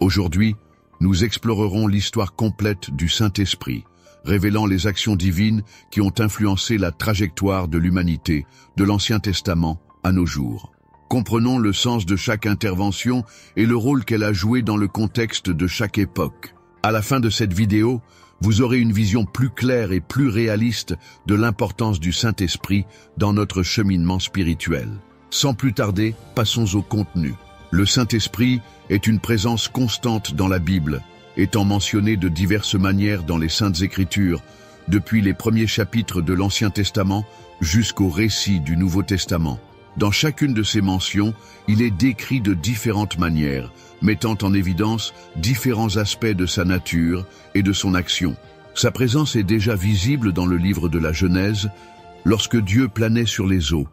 Aujourd'hui, nous explorerons l'histoire complète du Saint-Esprit, révélant les actions divines qui ont influencé la trajectoire de l'humanité, de l'Ancien Testament à nos jours. Comprenons le sens de chaque intervention et le rôle qu'elle a joué dans le contexte de chaque époque. À la fin de cette vidéo, vous aurez une vision plus claire et plus réaliste de l'importance du Saint-Esprit dans notre cheminement spirituel. Sans plus tarder, passons au contenu. Le Saint-Esprit est une présence constante dans la Bible, étant mentionné de diverses manières dans les Saintes Écritures, depuis les premiers chapitres de l'Ancien Testament jusqu'au récit du Nouveau Testament. Dans chacune de ces mentions, il est décrit de différentes manières, mettant en évidence différents aspects de sa nature et de son action. Sa présence est déjà visible dans le livre de la Genèse, lorsque Dieu planait sur les eaux,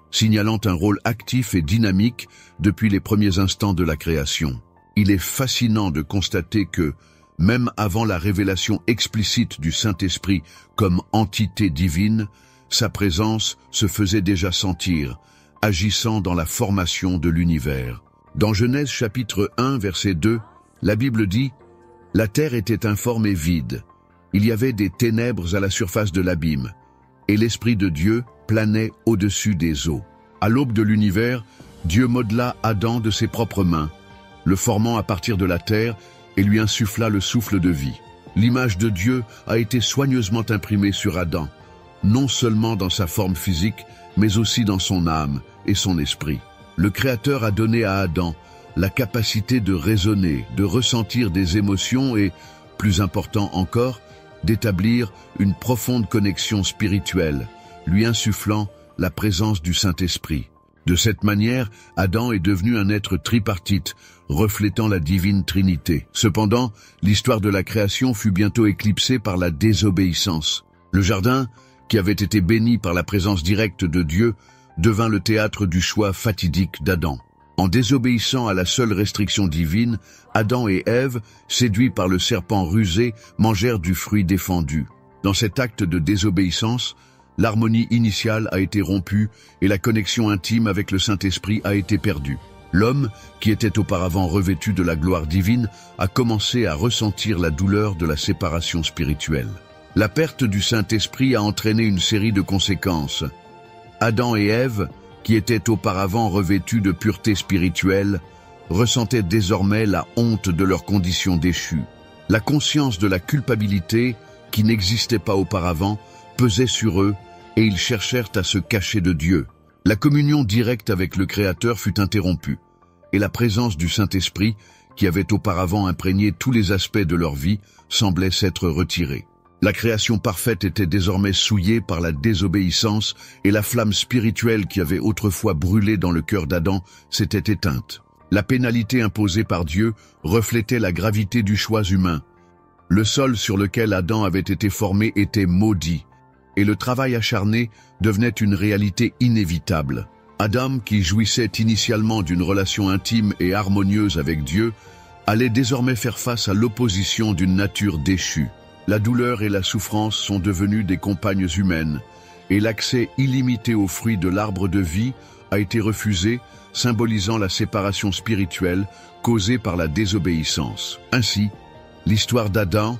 signalant un rôle actif et dynamique depuis les premiers instants de la création. Il est fascinant de constater que, même avant la révélation explicite du Saint-Esprit comme entité divine, sa présence se faisait déjà sentir, agissant dans la formation de l'univers. Dans Genèse chapitre 1, verset 2, la Bible dit « La terre était informe et vide. Il y avait des ténèbres à la surface de l'abîme, et l'Esprit de Dieu planait au-dessus des eaux. » À l'aube de l'univers, Dieu modela Adam de ses propres mains, le formant à partir de la terre et lui insuffla le souffle de vie. L'image de Dieu a été soigneusement imprimée sur Adam, non seulement dans sa forme physique, mais aussi dans son âme et son esprit. Le Créateur a donné à Adam la capacité de raisonner, de ressentir des émotions et, plus important encore, d'établir une profonde connexion spirituelle, lui insufflant la présence du Saint-Esprit. De cette manière, Adam est devenu un être tripartite, reflétant la divine Trinité. Cependant, l'histoire de la création fut bientôt éclipsée par la désobéissance. Le jardin, qui avait été béni par la présence directe de Dieu, devint le théâtre du choix fatidique d'Adam. En désobéissant à la seule restriction divine, Adam et Ève, séduits par le serpent rusé, mangèrent du fruit défendu. Dans cet acte de désobéissance, l'harmonie initiale a été rompue et la connexion intime avec le Saint-Esprit a été perdue. L'homme, qui était auparavant revêtu de la gloire divine, a commencé à ressentir la douleur de la séparation spirituelle. La perte du Saint-Esprit a entraîné une série de conséquences. Adam et Ève, qui étaient auparavant revêtus de pureté spirituelle, ressentaient désormais la honte de leur condition déchue. La conscience de la culpabilité, qui n'existait pas auparavant, pesait sur eux et ils cherchèrent à se cacher de Dieu. La communion directe avec le Créateur fut interrompue et la présence du Saint-Esprit, qui avait auparavant imprégné tous les aspects de leur vie, semblait s'être retirée. La création parfaite était désormais souillée par la désobéissance et la flamme spirituelle qui avait autrefois brûlé dans le cœur d'Adam s'était éteinte. La pénalité imposée par Dieu reflétait la gravité du choix humain. Le sol sur lequel Adam avait été formé était maudit, et le travail acharné devenait une réalité inévitable. Adam, qui jouissait initialement d'une relation intime et harmonieuse avec Dieu, allait désormais faire face à l'opposition d'une nature déchue. La douleur et la souffrance sont devenues des compagnes humaines, et l'accès illimité aux fruits de l'arbre de vie a été refusé, symbolisant la séparation spirituelle causée par la désobéissance. Ainsi, l'histoire d'Adam,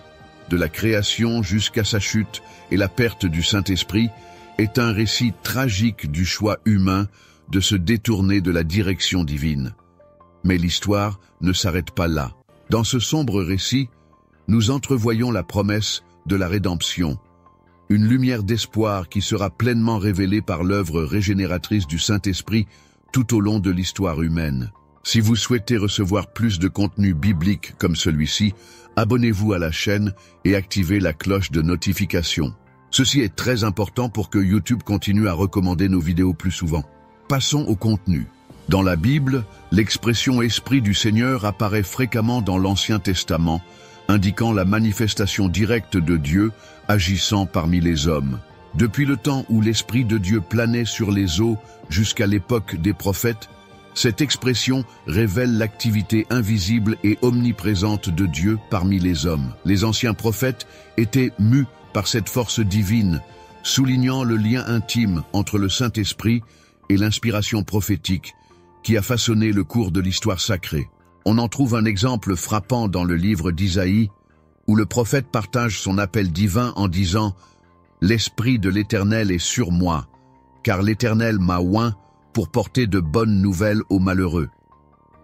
de la création jusqu'à sa chute et la perte du Saint-Esprit, est un récit tragique du choix humain de se détourner de la direction divine. Mais l'histoire ne s'arrête pas là. Dans ce sombre récit, nous entrevoyons la promesse de la rédemption, une lumière d'espoir qui sera pleinement révélée par l'œuvre régénératrice du Saint-Esprit tout au long de l'histoire humaine. Si vous souhaitez recevoir plus de contenu biblique comme celui-ci, abonnez-vous à la chaîne et activez la cloche de notification. Ceci est très important pour que YouTube continue à recommander nos vidéos plus souvent. Passons au contenu. Dans la Bible, l'expression « Esprit du Seigneur » apparaît fréquemment dans l'Ancien Testament, indiquant la manifestation directe de Dieu agissant parmi les hommes. Depuis le temps où l'Esprit de Dieu planait sur les eaux jusqu'à l'époque des prophètes, cette expression révèle l'activité invisible et omniprésente de Dieu parmi les hommes. Les anciens prophètes étaient mus par cette force divine, soulignant le lien intime entre le Saint-Esprit et l'inspiration prophétique qui a façonné le cours de l'histoire sacrée. On en trouve un exemple frappant dans le livre d'Isaïe, où le prophète partage son appel divin en disant « L'Esprit de l'Éternel est sur moi, car l'Éternel m'a oint pour porter de bonnes nouvelles aux malheureux.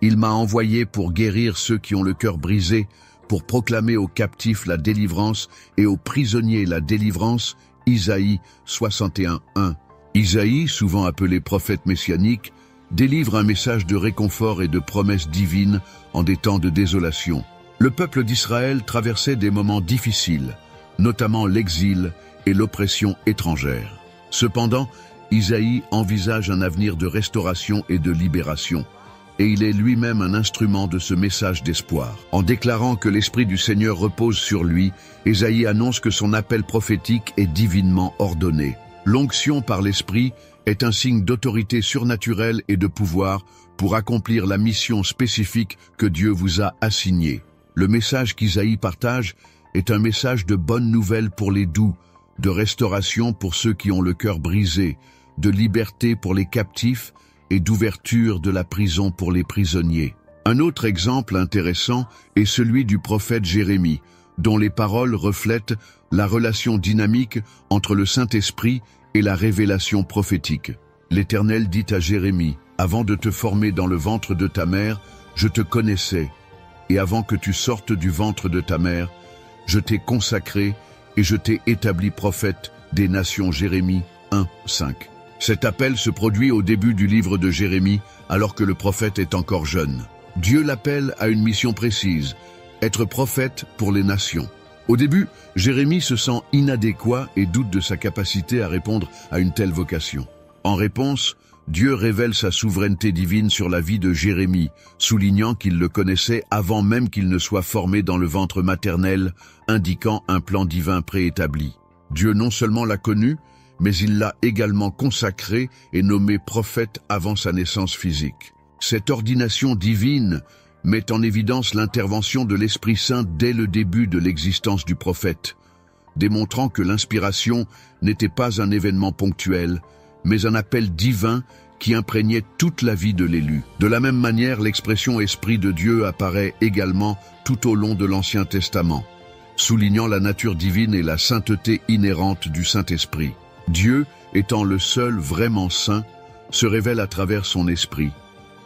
Il m'a envoyé pour guérir ceux qui ont le cœur brisé, pour proclamer aux captifs la délivrance et aux prisonniers la délivrance. » Isaïe 61:1. Isaïe, souvent appelé prophète messianique, délivre un message de réconfort et de promesses divines en des temps de désolation. Le peuple d'Israël traversait des moments difficiles, notamment l'exil et l'oppression étrangère. Cependant, Isaïe envisage un avenir de restauration et de libération, et il est lui-même un instrument de ce message d'espoir. En déclarant que l'Esprit du Seigneur repose sur lui, Isaïe annonce que son appel prophétique est divinement ordonné. L'onction par l'Esprit est un signe d'autorité surnaturelle et de pouvoir pour accomplir la mission spécifique que Dieu vous a assignée. Le message qu'Isaïe partage est un message de bonnes nouvelles pour les doux, de restauration pour ceux qui ont le cœur brisé, de liberté pour les captifs et d'ouverture de la prison pour les prisonniers. Un autre exemple intéressant est celui du prophète Jérémie, dont les paroles reflètent la relation dynamique entre le Saint-Esprit et la révélation prophétique. L'Éternel dit à Jérémie, « Avant de te former dans le ventre de ta mère, je te connaissais, et avant que tu sortes du ventre de ta mère, je t'ai consacré et je t'ai établi prophète des nations. » Jérémie 1:5. Cet appel se produit au début du livre de Jérémie, alors que le prophète est encore jeune. Dieu l'appelle à une mission précise, être prophète pour les nations. Au début, Jérémie se sent inadéquat et doute de sa capacité à répondre à une telle vocation. En réponse, Dieu révèle sa souveraineté divine sur la vie de Jérémie, soulignant qu'il le connaissait avant même qu'il ne soit formé dans le ventre maternel, indiquant un plan divin préétabli. Dieu non seulement l'a connu, mais il l'a également consacré et nommé prophète avant sa naissance physique. Cette ordination divine met en évidence l'intervention de l'Esprit Saint dès le début de l'existence du prophète, démontrant que l'inspiration n'était pas un événement ponctuel, mais un appel divin qui imprégnait toute la vie de l'élu. De la même manière, l'expression « Esprit de Dieu » apparaît également tout au long de l'Ancien Testament, soulignant la nature divine et la sainteté inhérente du Saint-Esprit. Dieu, étant le seul vraiment saint, se révèle à travers son esprit,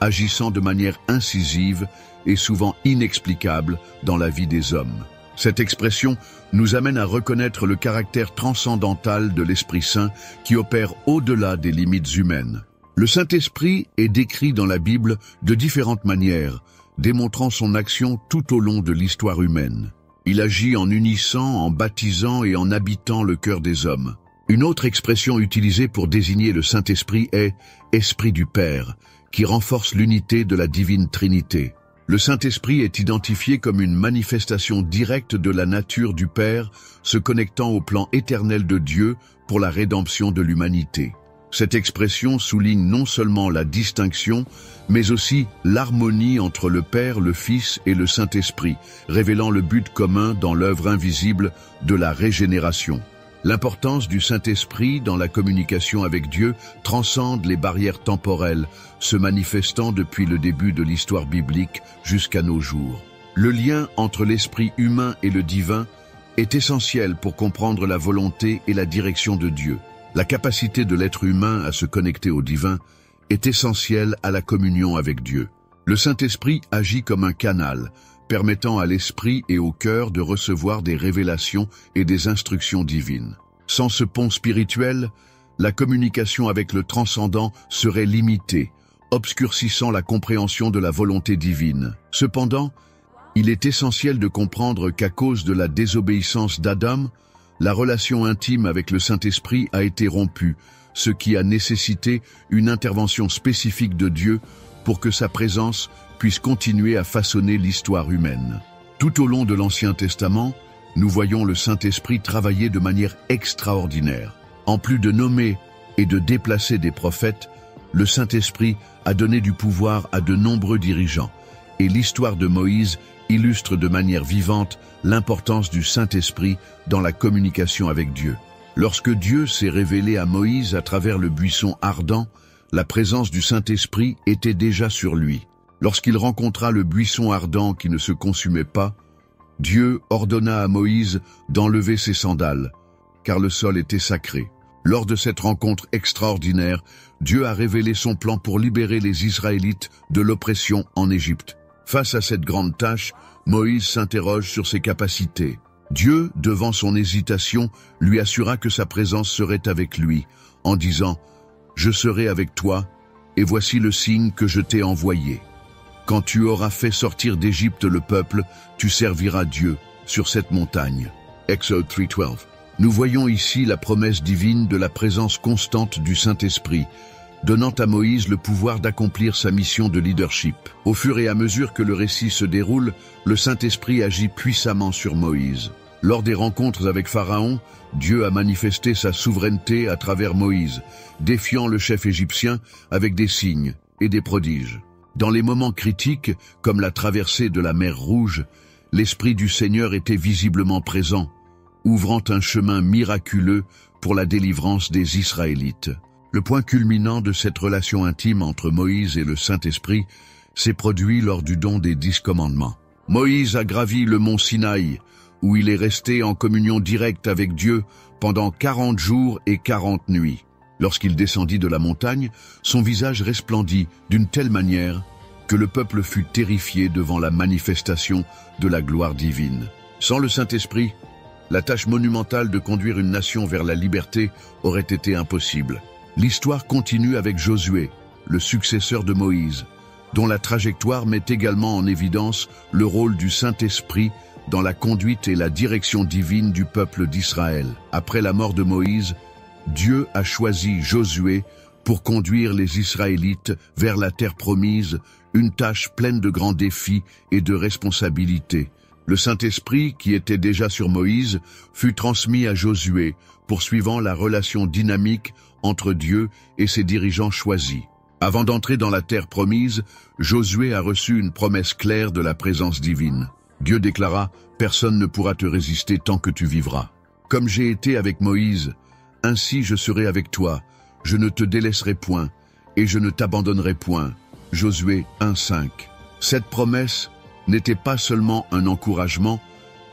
agissant de manière incisive et souvent inexplicable dans la vie des hommes. Cette expression nous amène à reconnaître le caractère transcendantal de l'Esprit Saint qui opère au-delà des limites humaines. Le Saint-Esprit est décrit dans la Bible de différentes manières, démontrant son action tout au long de l'histoire humaine. Il agit en unissant, en baptisant et en habitant le cœur des hommes. Une autre expression utilisée pour désigner le Saint-Esprit est « Esprit du Père », qui renforce l'unité de la divine Trinité. Le Saint-Esprit est identifié comme une manifestation directe de la nature du Père, se connectant au plan éternel de Dieu pour la rédemption de l'humanité. Cette expression souligne non seulement la distinction, mais aussi l'harmonie entre le Père, le Fils et le Saint-Esprit, révélant le but commun dans l'œuvre invisible de la régénération. L'importance du Saint-Esprit dans la communication avec Dieu transcende les barrières temporelles, se manifestant depuis le début de l'histoire biblique jusqu'à nos jours. Le lien entre l'esprit humain et le divin est essentiel pour comprendre la volonté et la direction de Dieu. La capacité de l'être humain à se connecter au divin est essentielle à la communion avec Dieu. Le Saint-Esprit agit comme un canal, permettant à l'esprit et au cœur de recevoir des révélations et des instructions divines. Sans ce pont spirituel, la communication avec le transcendant serait limitée, obscurcissant la compréhension de la volonté divine. Cependant, il est essentiel de comprendre qu'à cause de la désobéissance d'Adam, la relation intime avec le Saint-Esprit a été rompue, ce qui a nécessité une intervention spécifique de Dieu pour que sa présence puisse continuer à façonner l'histoire humaine. Tout au long de l'Ancien Testament, nous voyons le Saint-Esprit travailler de manière extraordinaire. En plus de nommer et de déplacer des prophètes, le Saint-Esprit a donné du pouvoir à de nombreux dirigeants, et l'histoire de Moïse illustre de manière vivante l'importance du Saint-Esprit dans la communication avec Dieu. Lorsque Dieu s'est révélé à Moïse à travers le buisson ardent, la présence du Saint-Esprit était déjà sur lui. Lorsqu'il rencontra le buisson ardent qui ne se consumait pas, Dieu ordonna à Moïse d'enlever ses sandales, car le sol était sacré. Lors de cette rencontre extraordinaire, Dieu a révélé son plan pour libérer les Israélites de l'oppression en Égypte. Face à cette grande tâche, Moïse s'interroge sur ses capacités. Dieu, devant son hésitation, lui assura que sa présence serait avec lui, en disant « Je serai avec toi, et voici le signe que je t'ai envoyé. Quand tu auras fait sortir d'Égypte le peuple, tu serviras Dieu sur cette montagne. » Exode 3:12. Nous voyons ici la promesse divine de la présence constante du Saint-Esprit, donnant à Moïse le pouvoir d'accomplir sa mission de leadership. Au fur et à mesure que le récit se déroule, le Saint-Esprit agit puissamment sur Moïse. Lors des rencontres avec Pharaon, Dieu a manifesté sa souveraineté à travers Moïse, défiant le chef égyptien avec des signes et des prodiges. Dans les moments critiques, comme la traversée de la mer Rouge, l'Esprit du Seigneur était visiblement présent, ouvrant un chemin miraculeux pour la délivrance des Israélites. Le point culminant de cette relation intime entre Moïse et le Saint-Esprit s'est produit lors du don des 10 commandements. Moïse a gravi le mont Sinaï, où il est resté en communion directe avec Dieu pendant 40 jours et 40 nuits. Lorsqu'il descendit de la montagne, son visage resplendit d'une telle manière que le peuple fut terrifié devant la manifestation de la gloire divine. Sans le Saint-Esprit, la tâche monumentale de conduire une nation vers la liberté aurait été impossible. L'histoire continue avec Josué, le successeur de Moïse, dont la trajectoire met également en évidence le rôle du Saint-Esprit dans la conduite et la direction divine du peuple d'Israël. Après la mort de Moïse, Dieu a choisi Josué pour conduire les Israélites vers la terre promise, une tâche pleine de grands défis et de responsabilités. Le Saint-Esprit, qui était déjà sur Moïse, fut transmis à Josué, poursuivant la relation dynamique entre Dieu et ses dirigeants choisis. Avant d'entrer dans la terre promise, Josué a reçu une promesse claire de la présence divine. Dieu déclara « Personne ne pourra te résister tant que tu vivras. Comme j'ai été avec Moïse, ainsi je serai avec toi. Je ne te délaisserai point, et je ne t'abandonnerai point. » Josué 1:5. Cette promesse n'était pas seulement un encouragement,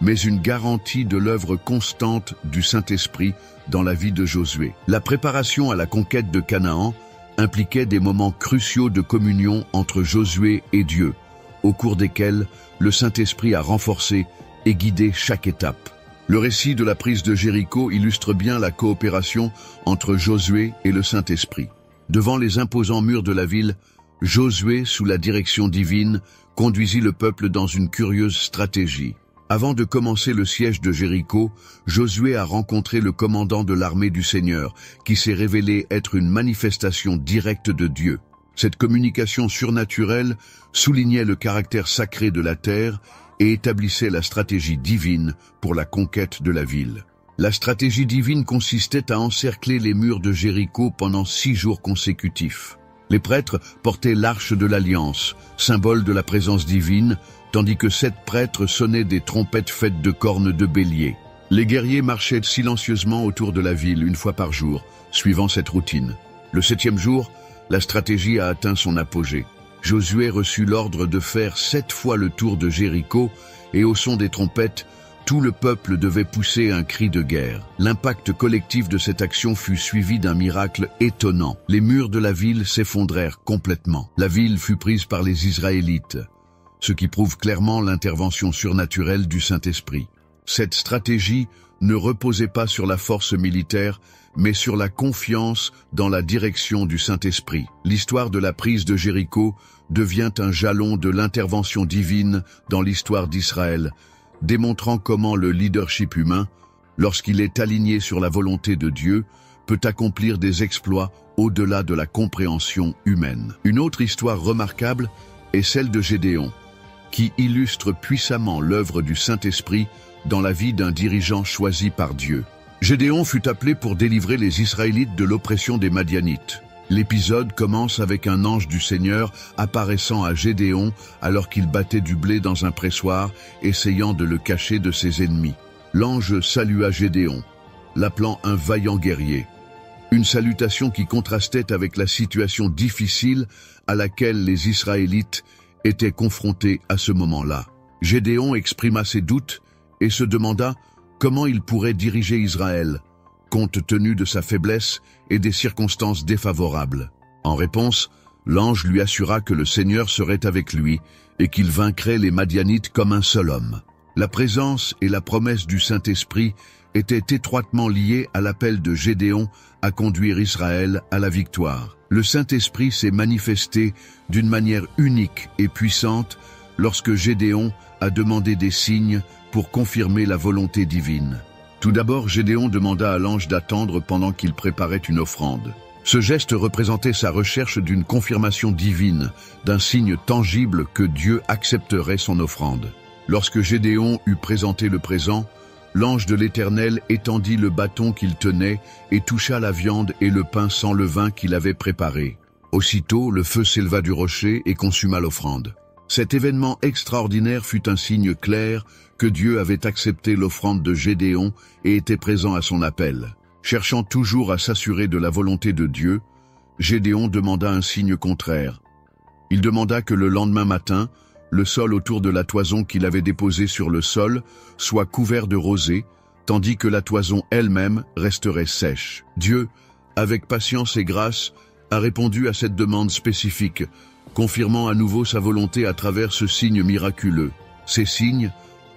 mais une garantie de l'œuvre constante du Saint-Esprit dans la vie de Josué. La préparation à la conquête de Canaan impliquait des moments cruciaux de communion entre Josué et Dieu, au cours desquels le Saint-Esprit a renforcé et guidé chaque étape. Le récit de la prise de Jéricho illustre bien la coopération entre Josué et le Saint-Esprit. Devant les imposants murs de la ville, Josué, sous la direction divine, conduisit le peuple dans une curieuse stratégie. Avant de commencer le siège de Jéricho, Josué a rencontré le commandant de l'armée du Seigneur, qui s'est révélé être une manifestation directe de Dieu. Cette communication surnaturelle soulignait le caractère sacré de la terre et établissait la stratégie divine pour la conquête de la ville. La stratégie divine consistait à encercler les murs de Jéricho pendant 6 jours consécutifs. Les prêtres portaient l'arche de l'Alliance, symbole de la présence divine, tandis que 7 prêtres sonnaient des trompettes faites de cornes de bélier. Les guerriers marchaient silencieusement autour de la ville une fois par jour, suivant cette routine. Le 7e jour, la stratégie a atteint son apogée. Josué reçut l'ordre de faire 7 fois le tour de Jéricho, et au son des trompettes, tout le peuple devait pousser un cri de guerre. L'impact collectif de cette action fut suivi d'un miracle étonnant. Les murs de la ville s'effondrèrent complètement. La ville fut prise par les Israélites, ce qui prouve clairement l'intervention surnaturelle du Saint-Esprit. Cette stratégie ne reposait pas sur la force militaire, mais sur la confiance dans la direction du Saint-Esprit. L'histoire de la prise de Jéricho devient un jalon de l'intervention divine dans l'histoire d'Israël, démontrant comment le leadership humain, lorsqu'il est aligné sur la volonté de Dieu, peut accomplir des exploits au-delà de la compréhension humaine. Une autre histoire remarquable est celle de Gédéon, qui illustre puissamment l'œuvre du Saint-Esprit dans la vie d'un dirigeant choisi par Dieu. Gédéon fut appelé pour délivrer les Israélites de l'oppression des Madianites. L'épisode commence avec un ange du Seigneur apparaissant à Gédéon alors qu'il battait du blé dans un pressoir, essayant de le cacher de ses ennemis. L'ange salua Gédéon, l'appelant un vaillant guerrier. Une salutation qui contrastait avec la situation difficile à laquelle les Israélites était confronté à ce moment-là. Gédéon exprima ses doutes et se demanda comment il pourrait diriger Israël, compte tenu de sa faiblesse et des circonstances défavorables. En réponse, l'ange lui assura que le Seigneur serait avec lui et qu'il vaincrait les Madianites comme un seul homme. La présence et la promesse du Saint-Esprit étaient étroitement liées à l'appel de Gédéon à conduire Israël à la victoire. Le Saint-Esprit s'est manifesté d'une manière unique et puissante lorsque Gédéon a demandé des signes pour confirmer la volonté divine. Tout d'abord, Gédéon demanda à l'ange d'attendre pendant qu'il préparait une offrande. Ce geste représentait sa recherche d'une confirmation divine, d'un signe tangible que Dieu accepterait son offrande. Lorsque Gédéon eut présenté le présent, l'ange de l'Éternel étendit le bâton qu'il tenait et toucha la viande et le pain sans levain qu'il avait préparé. Aussitôt, le feu s'éleva du rocher et consuma l'offrande. Cet événement extraordinaire fut un signe clair que Dieu avait accepté l'offrande de Gédéon et était présent à son appel. Cherchant toujours à s'assurer de la volonté de Dieu, Gédéon demanda un signe contraire. Il demanda que le lendemain matin, le sol autour de la toison qu'il avait déposée sur le sol soit couvert de rosée, tandis que la toison elle-même resterait sèche. Dieu, avec patience et grâce, a répondu à cette demande spécifique, confirmant à nouveau sa volonté à travers ce signe miraculeux. Ces signes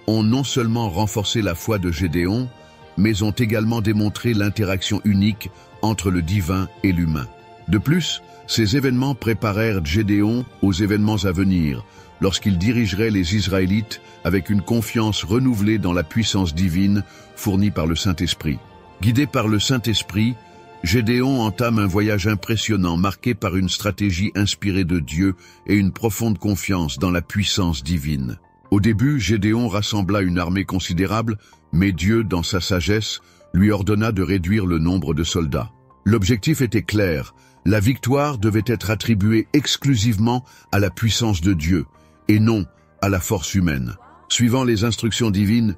ont non seulement renforcé la foi de Gédéon, mais ont également démontré l'interaction unique entre le divin et l'humain. De plus, ces événements préparèrent Gédéon aux événements à venir, lorsqu'il dirigerait les Israélites avec une confiance renouvelée dans la puissance divine fournie par le Saint-Esprit. Guidé par le Saint-Esprit, Gédéon entame un voyage impressionnant marqué par une stratégie inspirée de Dieu et une profonde confiance dans la puissance divine. Au début, Gédéon rassembla une armée considérable, mais Dieu, dans sa sagesse, lui ordonna de réduire le nombre de soldats. L'objectif était clair, la victoire devait être attribuée exclusivement à la puissance de Dieu, et non à la force humaine. Suivant les instructions divines,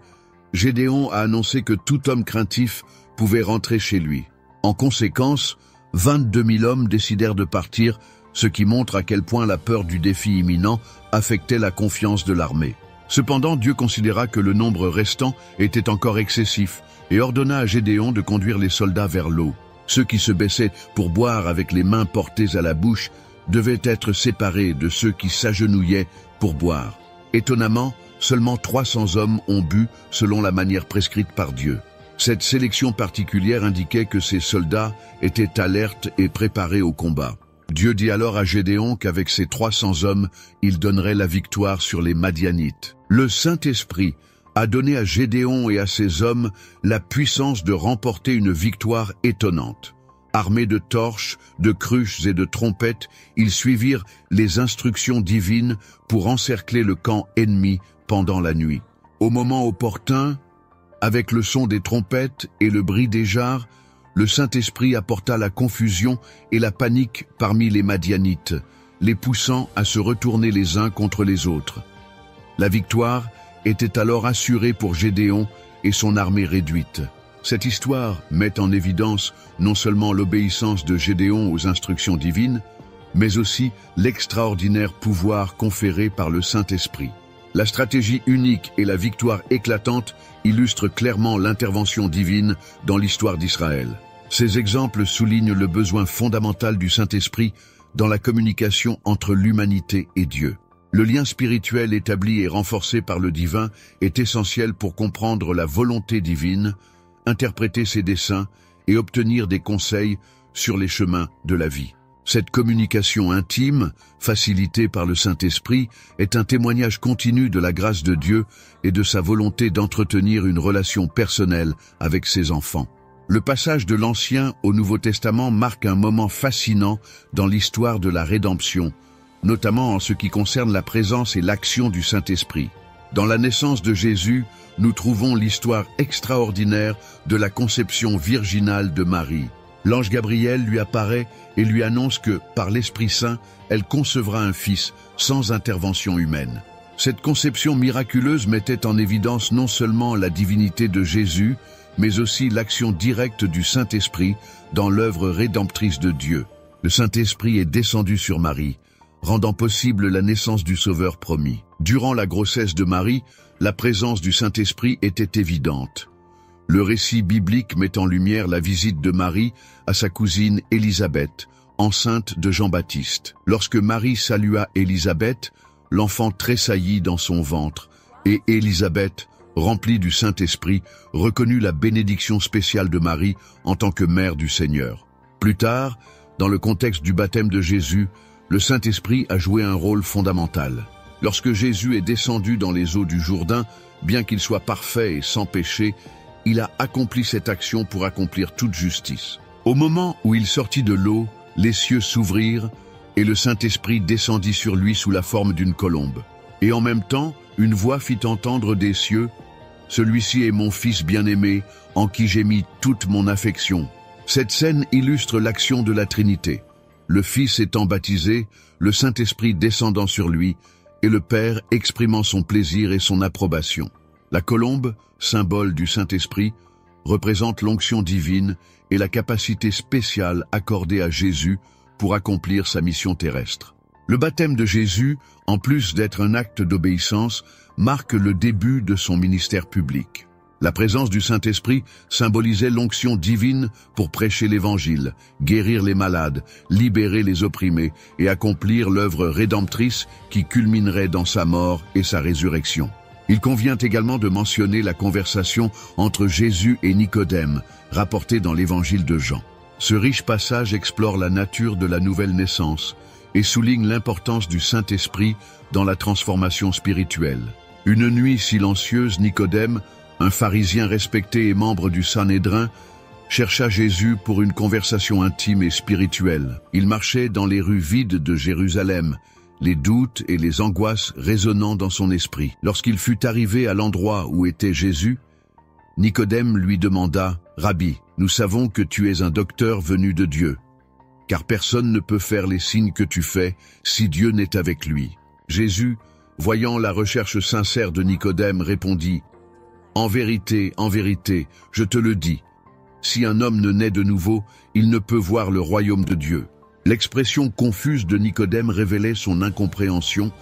Gédéon a annoncé que tout homme craintif pouvait rentrer chez lui. En conséquence, 22 000 hommes décidèrent de partir, ce qui montre à quel point la peur du défi imminent affectait la confiance de l'armée. Cependant, Dieu considéra que le nombre restant était encore excessif et ordonna à Gédéon de conduire les soldats vers l'eau. Ceux qui se baissaient pour boire avec les mains portées à la bouche devaient être séparés de ceux qui s'agenouillaient pour boire. Étonnamment, seulement 300 hommes ont bu selon la manière prescrite par Dieu. Cette sélection particulière indiquait que ces soldats étaient alertes et préparés au combat. Dieu dit alors à Gédéon qu'avec ces 300 hommes, il donnerait la victoire sur les Madianites. Le Saint-Esprit a donné à Gédéon et à ses hommes la puissance de remporter une victoire étonnante. Armés de torches, de cruches et de trompettes, ils suivirent les instructions divines pour encercler le camp ennemi pendant la nuit. Au moment opportun, avec le son des trompettes et le bruit des jarres, le Saint-Esprit apporta la confusion et la panique parmi les Madianites, les poussant à se retourner les uns contre les autres. La victoire était alors assurée pour Gédéon et son armée réduite. Cette histoire met en évidence non seulement l'obéissance de Gédéon aux instructions divines, mais aussi l'extraordinaire pouvoir conféré par le Saint-Esprit. La stratégie unique et la victoire éclatante illustrent clairement l'intervention divine dans l'histoire d'Israël. Ces exemples soulignent le besoin fondamental du Saint-Esprit dans la communication entre l'humanité et Dieu. Le lien spirituel établi et renforcé par le divin est essentiel pour comprendre la volonté divine, interpréter ses desseins et obtenir des conseils sur les chemins de la vie. Cette communication intime, facilitée par le Saint-Esprit, est un témoignage continu de la grâce de Dieu et de sa volonté d'entretenir une relation personnelle avec ses enfants. Le passage de l'Ancien au Nouveau Testament marque un moment fascinant dans l'histoire de la rédemption, notamment en ce qui concerne la présence et l'action du Saint-Esprit. Dans la naissance de Jésus, nous trouvons l'histoire extraordinaire de la conception virginale de Marie. L'ange Gabriel lui apparaît et lui annonce que, par l'Esprit Saint, elle concevra un fils sans intervention humaine. Cette conception miraculeuse mettait en évidence non seulement la divinité de Jésus, mais aussi l'action directe du Saint-Esprit dans l'œuvre rédemptrice de Dieu. Le Saint-Esprit est descendu sur Marie, rendant possible la naissance du Sauveur promis. Durant la grossesse de Marie, la présence du Saint-Esprit était évidente. Le récit biblique met en lumière la visite de Marie à sa cousine Élisabeth, enceinte de Jean-Baptiste. Lorsque Marie salua Élisabeth, l'enfant tressaillit dans son ventre, et Élisabeth, remplie du Saint-Esprit, reconnut la bénédiction spéciale de Marie en tant que mère du Seigneur. Plus tard, dans le contexte du baptême de Jésus, le Saint-Esprit a joué un rôle fondamental. Lorsque Jésus est descendu dans les eaux du Jourdain, bien qu'il soit parfait et sans péché, il a accompli cette action pour accomplir toute justice. Au moment où il sortit de l'eau, les cieux s'ouvrirent et le Saint-Esprit descendit sur lui sous la forme d'une colombe. Et en même temps, une voix fit entendre des cieux « Celui-ci est mon Fils bien-aimé, en qui j'ai mis toute mon affection ». Cette scène illustre l'action de la Trinité. Le Fils étant baptisé, le Saint-Esprit descendant sur lui, et le Père exprimant son plaisir et son approbation. La colombe, symbole du Saint-Esprit, représente l'onction divine et la capacité spéciale accordée à Jésus pour accomplir sa mission terrestre. Le baptême de Jésus, en plus d'être un acte d'obéissance, marque le début de son ministère public. La présence du Saint-Esprit symbolisait l'onction divine pour prêcher l'Évangile, guérir les malades, libérer les opprimés et accomplir l'œuvre rédemptrice qui culminerait dans sa mort et sa résurrection. Il convient également de mentionner la conversation entre Jésus et Nicodème, rapportée dans l'Évangile de Jean. Ce riche passage explore la nature de la nouvelle naissance et souligne l'importance du Saint-Esprit dans la transformation spirituelle. Une nuit silencieuse, Nicodème, un pharisien respecté et membre du Sanhédrin, chercha Jésus pour une conversation intime et spirituelle. Il marchait dans les rues vides de Jérusalem, les doutes et les angoisses résonnant dans son esprit. Lorsqu'il fut arrivé à l'endroit où était Jésus, Nicodème lui demanda « Rabbi, nous savons que tu es un docteur venu de Dieu, car personne ne peut faire les signes que tu fais si Dieu n'est avec lui. » Jésus, voyant la recherche sincère de Nicodème, répondit « en vérité, je te le dis, si un homme ne naît de nouveau, il ne peut voir le royaume de Dieu. » L'expression confuse de Nicodème révélait son incompréhension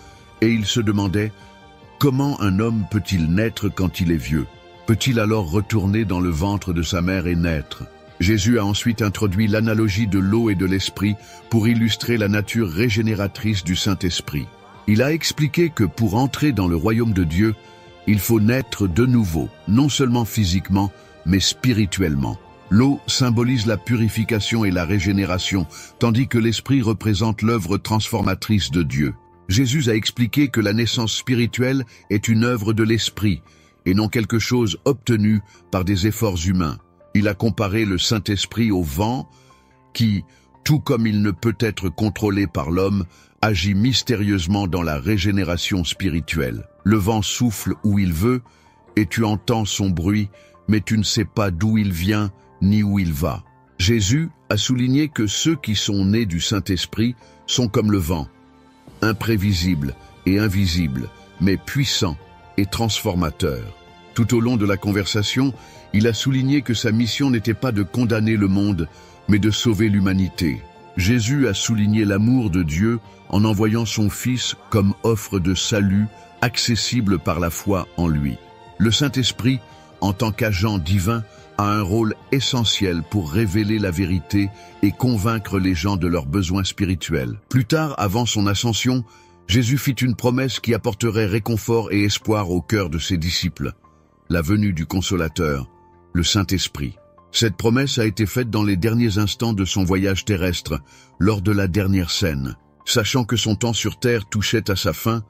et il se demandait « Comment un homme peut-il naître quand il est vieux? Peut-il alors retourner dans le ventre de sa mère et naître ?» Jésus a ensuite introduit l'analogie de l'eau et de l'esprit pour illustrer la nature régénératrice du Saint-Esprit. Il a expliqué que pour entrer dans le royaume de Dieu, il faut naître de nouveau, non seulement physiquement, mais spirituellement. L'eau symbolise la purification et la régénération, tandis que l'esprit représente l'œuvre transformatrice de Dieu. Jésus a expliqué que la naissance spirituelle est une œuvre de l'esprit, et non quelque chose obtenu par des efforts humains. Il a comparé le Saint-Esprit au vent, qui, tout comme il ne peut être contrôlé par l'homme, agit mystérieusement dans la régénération spirituelle. Le vent souffle où il veut, et tu entends son bruit, mais tu ne sais pas d'où il vient, ni où il va. Jésus a souligné que ceux qui sont nés du Saint-Esprit sont comme le vent, imprévisibles et invisibles, mais puissants et transformateurs. Tout au long de la conversation, il a souligné que sa mission n'était pas de condamner le monde, mais de sauver l'humanité. Jésus a souligné l'amour de Dieu en envoyant son Fils comme offre de salut accessible par la foi en lui. Le Saint-Esprit, en tant qu'agent divin, a un rôle essentiel pour révéler la vérité et convaincre les gens de leurs besoins spirituels. Plus tard, avant son ascension, Jésus fit une promesse qui apporterait réconfort et espoir au cœur de ses disciples. La venue du Consolateur, le Saint-Esprit. Cette promesse a été faite dans les derniers instants de son voyage terrestre, lors de la dernière scène. Sachant que son temps sur terre touchait à sa fin,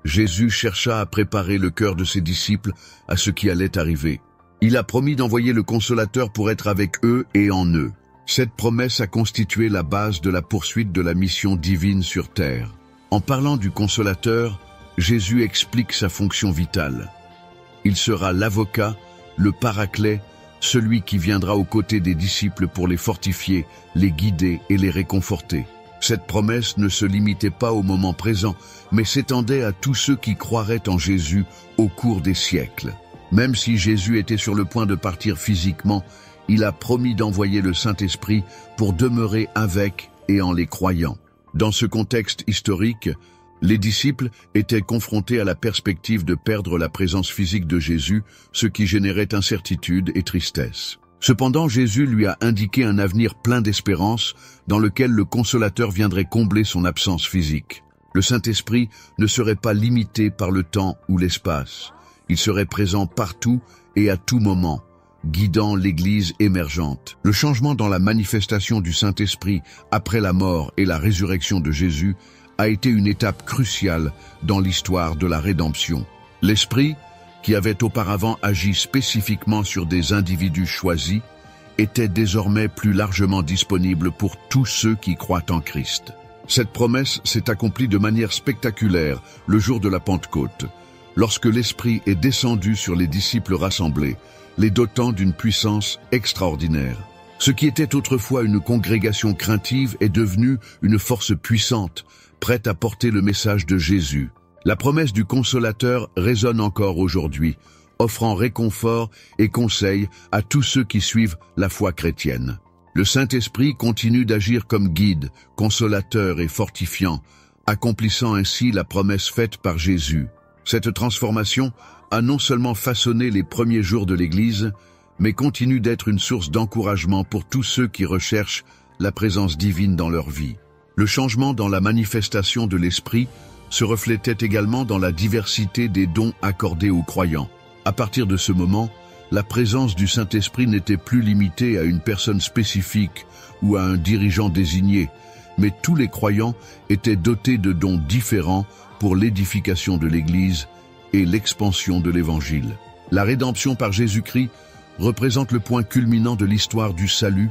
Jésus chercha à préparer le cœur de ses disciples à ce qui allait arriver. Il a promis d'envoyer le Consolateur pour être avec eux et en eux. Cette promesse a constitué la base de la poursuite de la mission divine sur terre. En parlant du Consolateur, Jésus explique sa fonction vitale. Il sera l'avocat, le paraclet, celui qui viendra aux côtés des disciples pour les fortifier, les guider et les réconforter. Cette promesse ne se limitait pas au moment présent, mais s'étendait à tous ceux qui croiraient en Jésus au cours des siècles. Même si Jésus était sur le point de partir physiquement, il a promis d'envoyer le Saint-Esprit pour demeurer avec et en les croyants. Dans ce contexte historique, les disciples étaient confrontés à la perspective de perdre la présence physique de Jésus, ce qui générait incertitude et tristesse. Cependant, Jésus lui a indiqué un avenir plein d'espérance dans lequel le Consolateur viendrait combler son absence physique. Le Saint-Esprit ne serait pas limité par le temps ou l'espace. Il serait présent partout et à tout moment, guidant l'Église émergente. Le changement dans la manifestation du Saint-Esprit après la mort et la résurrection de Jésus a été une étape cruciale dans l'histoire de la rédemption. L'Esprit, qui avait auparavant agi spécifiquement sur des individus choisis, était désormais plus largement disponible pour tous ceux qui croient en Christ. Cette promesse s'est accomplie de manière spectaculaire le jour de la Pentecôte, lorsque l'Esprit est descendu sur les disciples rassemblés, les dotant d'une puissance extraordinaire. Ce qui était autrefois une congrégation craintive est devenu une force puissante, prête à porter le message de Jésus. La promesse du Consolateur résonne encore aujourd'hui, offrant réconfort et conseil à tous ceux qui suivent la foi chrétienne. Le Saint-Esprit continue d'agir comme guide, consolateur et fortifiant, accomplissant ainsi la promesse faite par Jésus. Cette transformation a non seulement façonné les premiers jours de l'Église, mais continue d'être une source d'encouragement pour tous ceux qui recherchent la présence divine dans leur vie. Le changement dans la manifestation de l'Esprit se reflétait également dans la diversité des dons accordés aux croyants. À partir de ce moment, la présence du Saint-Esprit n'était plus limitée à une personne spécifique ou à un dirigeant désigné, mais tous les croyants étaient dotés de dons différents pour l'édification de l'Église et l'expansion de l'Évangile. La rédemption par Jésus-Christ représente le point culminant de l'histoire du salut,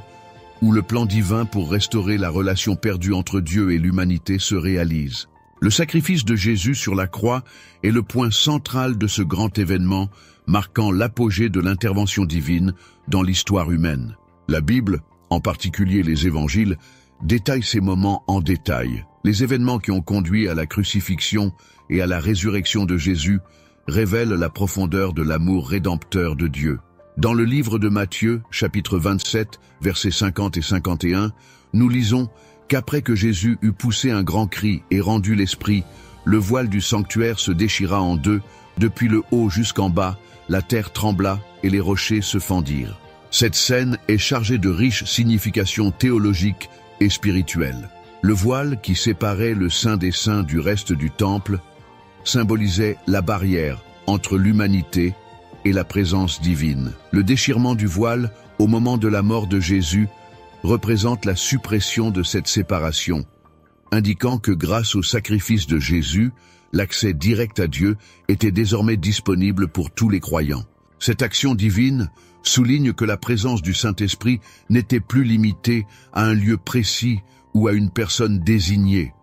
où le plan divin pour restaurer la relation perdue entre Dieu et l'humanité se réalise. Le sacrifice de Jésus sur la croix est le point central de ce grand événement, marquant l'apogée de l'intervention divine dans l'histoire humaine. La Bible, en particulier les évangiles, détaille ces moments en détail. Les événements qui ont conduit à la crucifixion et à la résurrection de Jésus révèlent la profondeur de l'amour rédempteur de Dieu. Dans le livre de Matthieu, chapitre 27, versets 50 et 51, nous lisons qu'après que Jésus eut poussé un grand cri et rendu l'esprit, le voile du sanctuaire se déchira en deux, depuis le haut jusqu'en bas, la terre trembla et les rochers se fendirent. Cette scène est chargée de riches significations théologiques et spirituelles. Le voile qui séparait le Saint des Saints du reste du temple symbolisait la barrière entre l'humanité et la présence divine. Le déchirement du voile au moment de la mort de Jésus représente la suppression de cette séparation, indiquant que grâce au sacrifice de Jésus, l'accès direct à Dieu était désormais disponible pour tous les croyants. Cette action divine souligne que la présence du Saint-Esprit n'était plus limitée à un lieu précis ou à une personne désignée,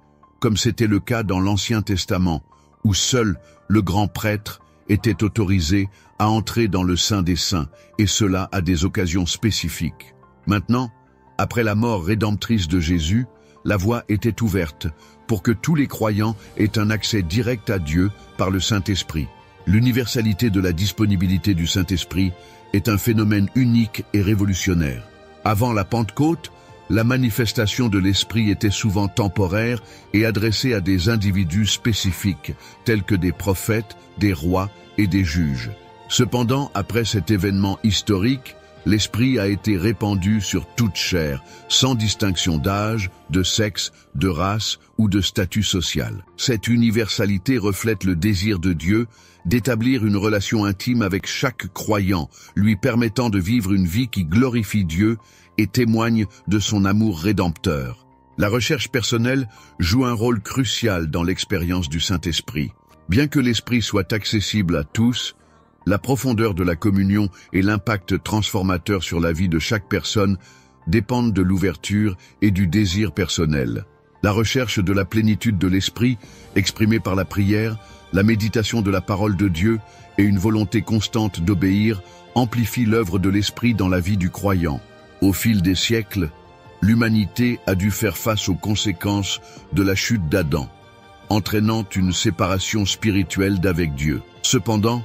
comme c'était le cas dans l'Ancien Testament, où seul le grand prêtre était autorisé à entrer dans le Saint des Saints, et cela à des occasions spécifiques. Maintenant, après la mort rédemptrice de Jésus, la voie était ouverte pour que tous les croyants aient un accès direct à Dieu par le Saint-Esprit. L'universalité de la disponibilité du Saint-Esprit est un phénomène unique et révolutionnaire. Avant la Pentecôte, la manifestation de l'Esprit était souvent temporaire et adressée à des individus spécifiques, tels que des prophètes, des rois et des juges. Cependant, après cet événement historique, l'Esprit a été répandu sur toute chair, sans distinction d'âge, de sexe, de race ou de statut social. Cette universalité reflète le désir de Dieu d'établir une relation intime avec chaque croyant, lui permettant de vivre une vie qui glorifie Dieu et témoigne de son amour rédempteur. La recherche personnelle joue un rôle crucial dans l'expérience du Saint-Esprit. Bien que l'Esprit soit accessible à tous, la profondeur de la communion et l'impact transformateur sur la vie de chaque personne dépendent de l'ouverture et du désir personnel. La recherche de la plénitude de l'Esprit, exprimée par la prière, la méditation de la parole de Dieu et une volonté constante d'obéir, amplifient l'œuvre de l'Esprit dans la vie du croyant. Au fil des siècles, l'humanité a dû faire face aux conséquences de la chute d'Adam, entraînant une séparation spirituelle d'avec Dieu. Cependant,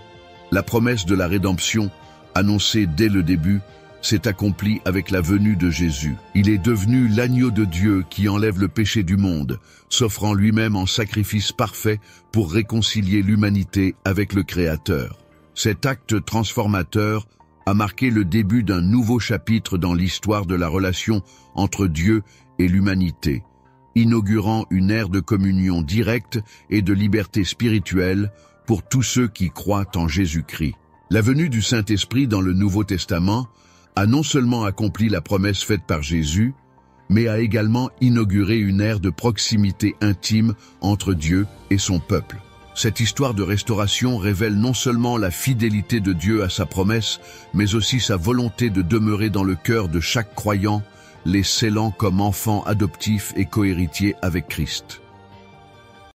la promesse de la rédemption, annoncée dès le début, s'est accompli avec la venue de Jésus. Il est devenu l'agneau de Dieu qui enlève le péché du monde, s'offrant lui-même en sacrifice parfait pour réconcilier l'humanité avec le Créateur. Cet acte transformateur a marqué le début d'un nouveau chapitre dans l'histoire de la relation entre Dieu et l'humanité, inaugurant une ère de communion directe et de liberté spirituelle pour tous ceux qui croient en Jésus-Christ. La venue du Saint-Esprit dans le Nouveau Testament a non seulement accompli la promesse faite par Jésus, mais a également inauguré une ère de proximité intime entre Dieu et son peuple. Cette histoire de restauration révèle non seulement la fidélité de Dieu à sa promesse, mais aussi sa volonté de demeurer dans le cœur de chaque croyant, les scellant comme enfants adoptifs et cohéritiers avec Christ.